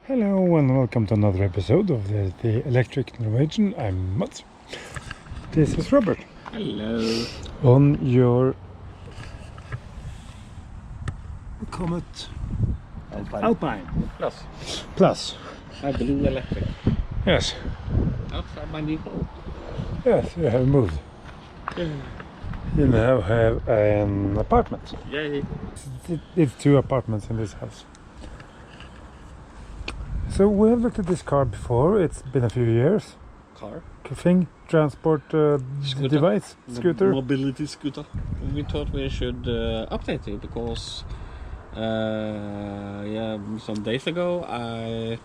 Hello and welcome to another episode of the Electric Norwegian. I'm Mats. This is Robert. Hello. On your Comet Alpine Plus. I blue electric. Yes. Outside my new home. Yes, you have moved. Yeah. You now have an apartment. Yay. It's two apartments in this house. So we have looked at this car before. It's been a few years. Car. Thing, transport Scooter. device, scooter. Mobility scooter. We thought we should update it because some days ago I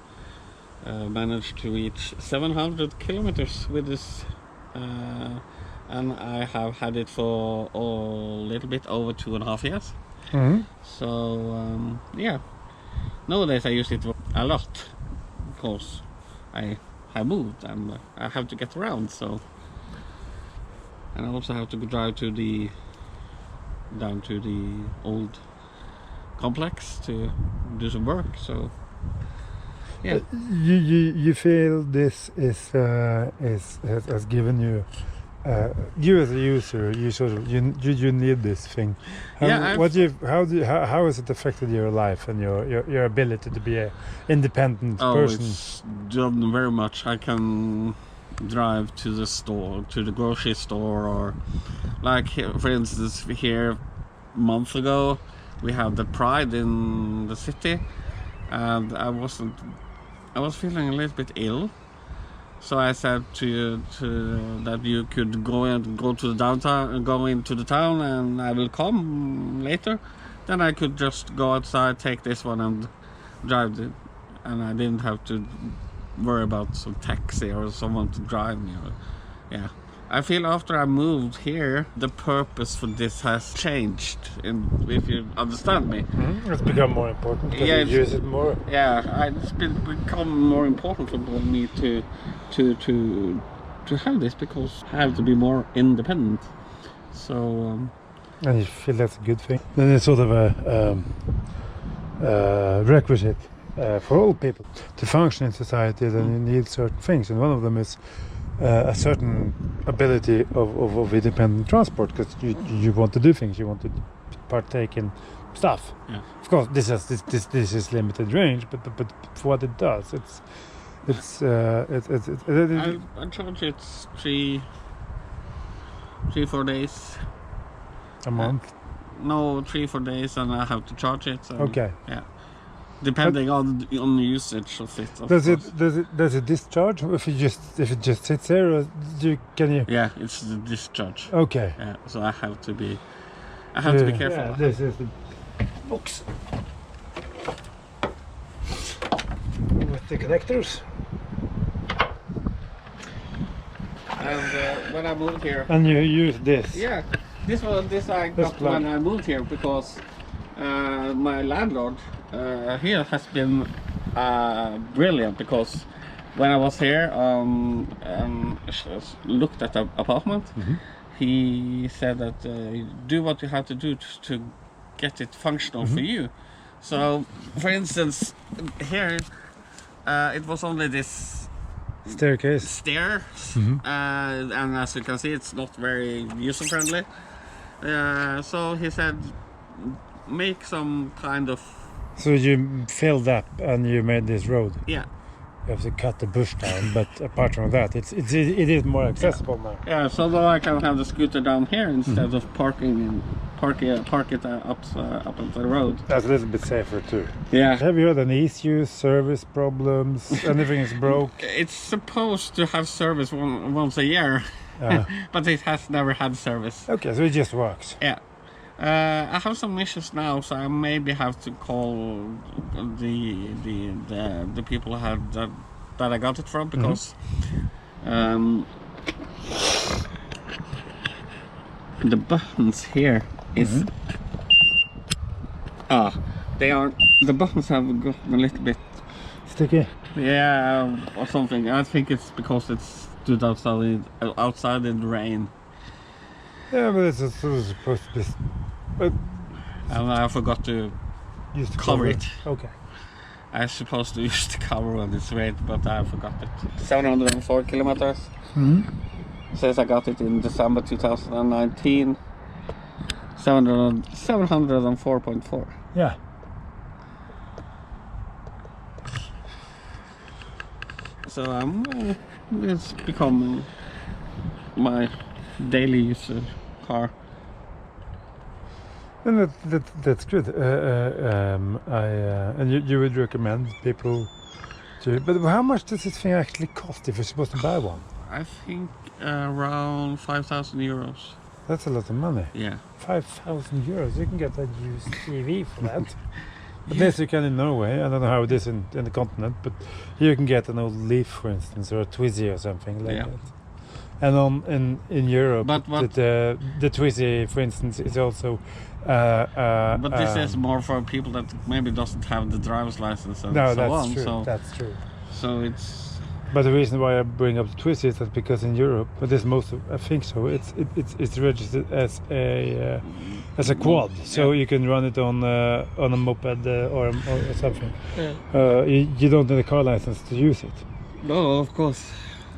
managed to reach 700 kilometers with this and I have had it for a little bit over 2.5 years. Mm-hmm. So nowadays I use it a lot because I moved and I have to get around, so, and I also have to drive down to the old complex to do some work, so yeah. You feel this has given you you as a user, you need this thing. How has it affected your life and your ability to be an independent person? It's done very much. I can drive to the store, to the grocery store, or like here, for instance, here a month ago we had the Pride in the city, and I was feeling a little bit ill. So I said to that you could go to the downtown and go into the town, and I will come later. Then I could just go outside, take this one, and drive it, and I didn't have to worry about some taxi or someone to drive me. Yeah, I feel after I moved here, the purpose for this has changed. If you understand me, It's become more important. Yeah, you use it more. Yeah, it's become more important for me to have this because I have to be more independent. So And you feel that's a good thing. Then it's sort of a requisite for all people to function in society. Then you need certain things, and one of them is a certain ability of independent transport, because you want to do things, you want to partake in stuff. Yeah. Of course, this is limited range, but for what it does, I charge it 3-4 days a month. No, 3-4 days, and I have to charge it. So, Okay. Yeah. Depending on the usage of it. Does it discharge if it just sits there, or can you? Yeah, it's the discharge. Okay. Yeah, so I have to be careful. Yeah, this is the box with the connectors. And when I moved here, And you use this. yeah, this I got plug. when I moved here because my landlord here has been brilliant, because when I was here looked at the apartment, he said that do what you have to do to get it functional for you. So for instance, here it was only this Staircase. stairs, and as you can see, it's not very user friendly. So he said make some kind of, So you filled up and you made this road. yeah. You have to cut the bush down, but apart from that, it is more accessible now. Yeah, so now I can have the scooter down here instead of park it up on the road. That's a little bit safer too. Yeah, Have you had any issues, service problems, anything is broke? it's supposed to have service once a year, but it has never had service. Okay, so it just works. Yeah. I have some issues now, so I maybe have to call the people that I got it from, because the buttons here is the buttons have gotten a little bit Sticky. or something. I think it's because it's stood outside in the rain. Yeah, but it's supposed to be. And I forgot to Used to cover it. Okay. I supposed to use the cover on this rate, but I forgot it. 704 kilometers. Mm-hmm. Says I got it in December 2019. 704.4. Yeah. So it's become my daily user car. And that's good. And you would recommend people to. But how much does this thing actually cost if you're supposed to buy one? I think around 5,000 euros. That's a lot of money. Yeah. 5,000 euros. You can get a used TV for that. But this you can in Norway. I don't know how it is in the continent, but here you can get an old Leaf, for instance, or a Twizy or something like that. And in Europe, but the Twizy, for instance, is also. But this is more for people that maybe doesn't have the driver's license and no, so that's on. True. So that's true. So it's. But the reason why I bring up the Twizy is that because in Europe, but there's most of, I think so. It's registered as a quad, so you can run it on a moped or something. Yeah. You don't need a car license to use it. No, of course.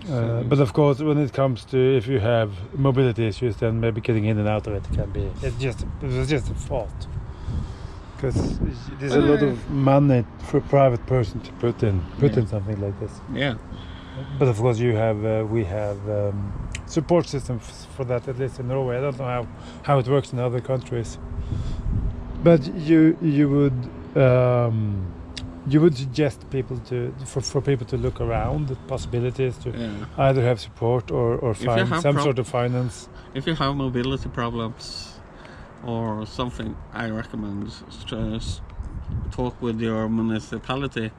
But of course, when it comes to if you have mobility issues, then maybe getting in and out of it can be. It was just a thought, because there's a lot of money for a private person to put in something like this. Yeah. But of course, we have support systems for that, at least in Norway. I don't know how it works in other countries. But you would suggest people for people to look around the possibilities to either have support or find some sort of finance. If you have mobility problems or something, I recommend talk with your municipality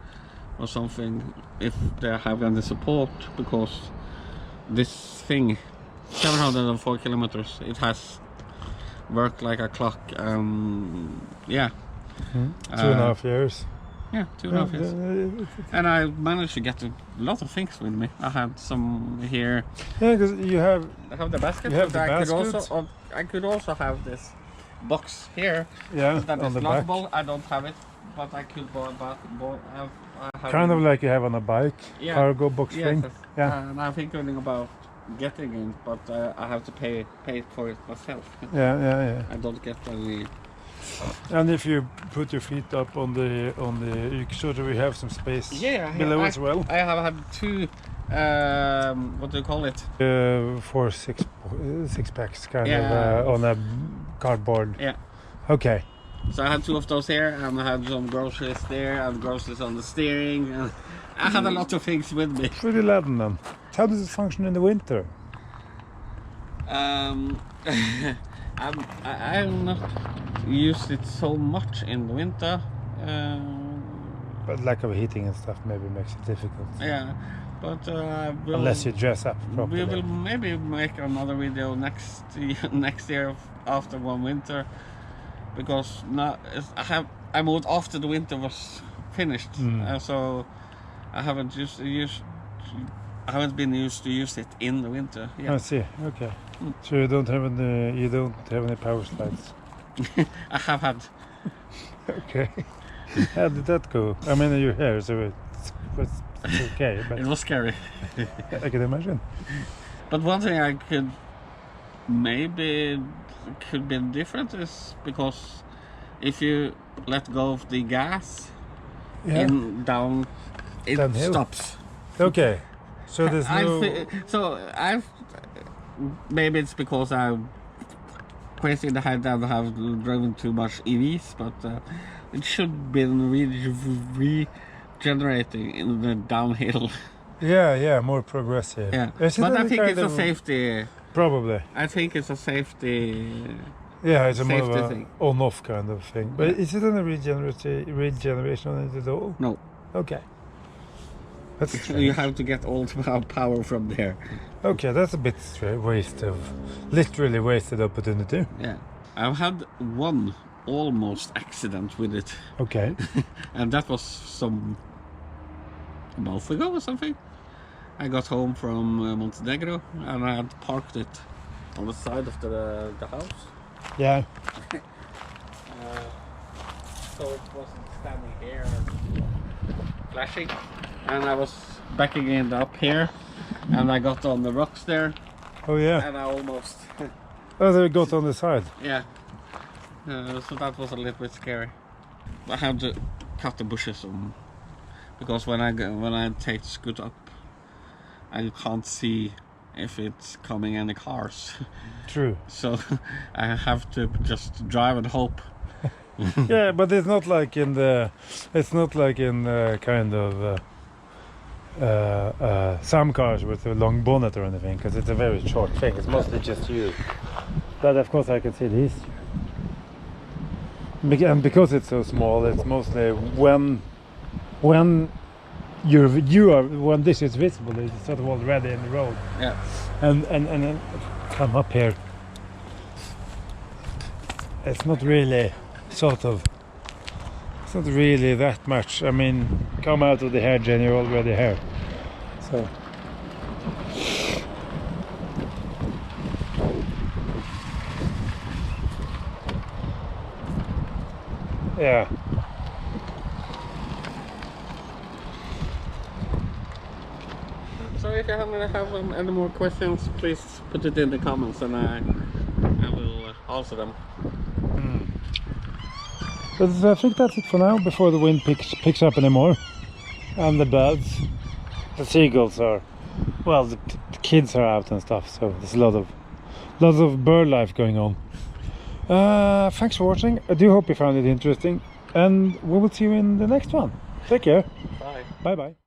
or something if they have any support, because this thing, 704 kilometers, it has worked like a clock. Yeah. 2.5 years. Yeah, 2.5 years. And I managed to get a lot of things with me. I had some here. Yeah, because I have the basket. You have the basket. I could also have this box here. Yeah, that on is the lockable. back. I don't have it, but I could have kind of like you have on a bike, cargo box thing. Yes. Yeah. And I'm thinking about getting it, but I have to pay for it myself. Yeah. I don't get any. And if you put your feet up on the, you sort of have some space below as well. I have had two. What do you call it? 4 6 packs kind of on a cardboard. Yeah. Okay. So I had two of those here, and I had some groceries there, and groceries on the steering, and I had a lot of things with me. Pretty laden then. How does it function in the winter? I've not used it so much in the winter. But lack of heating and stuff maybe makes it difficult. Yeah, but unless you dress up properly. We will maybe make another video next year after one winter, because I moved after the winter was finished, so I haven't been used to use it in the winter. Yeah. I see. Okay. So you don't have any power slides. I have had. Okay. How did that go? I mean, you're here, so it's okay. But it was scary. I can imagine. But one thing I could maybe could be different is because if you let go of the gas it downhill. Stops. Okay. So there's maybe it's because I'm crazy in the head and have driven too much EVs, but it should be regenerating in the downhill. Yeah, more progressive. Yeah, but I think it's a safety. Probably. I think it's a safety. Yeah, it's a more of a thing. on-off kind of thing. But is it a regeneration on it at all? No. Okay. That's strange. You have to get all the power from there. Okay, that's a bit literally wasted opportunity. Yeah, I've had one almost accident with it. Okay. And that was a month ago or something. I got home from Montenegro and I had parked it on the side of the house. Yeah. So it wasn't standing here. flashing, and I was backing it up here, and I got on the rocks there, Oh yeah. and I almost, Oh, they got on the side. yeah. So that was a little bit scary. I had to cut the bushes because when I take the scoot up, I can't see if it's coming any cars. True. So I have to just drive and hope. Yeah, but it's not like in the kind of some cars with a long bonnet or anything, because it's a very short thing. It's mostly just you. But of course I can see this. And because it's so small, it's mostly when this is visible, it's sort of already in the road. Yeah. And then come up here. It's not really it's not really that much. I mean, come out of the hedge and you're already here. So yeah. So if you have any more questions, please put it in the comments, and I will answer them. But I think that's it for now, before the wind picks up anymore. And the birds, the seagulls are, well, the kids are out and stuff, so there's lots of bird life going on. Thanks for watching. I do hope you found it interesting, and we will see you in the next one. Take care. Bye. Bye bye.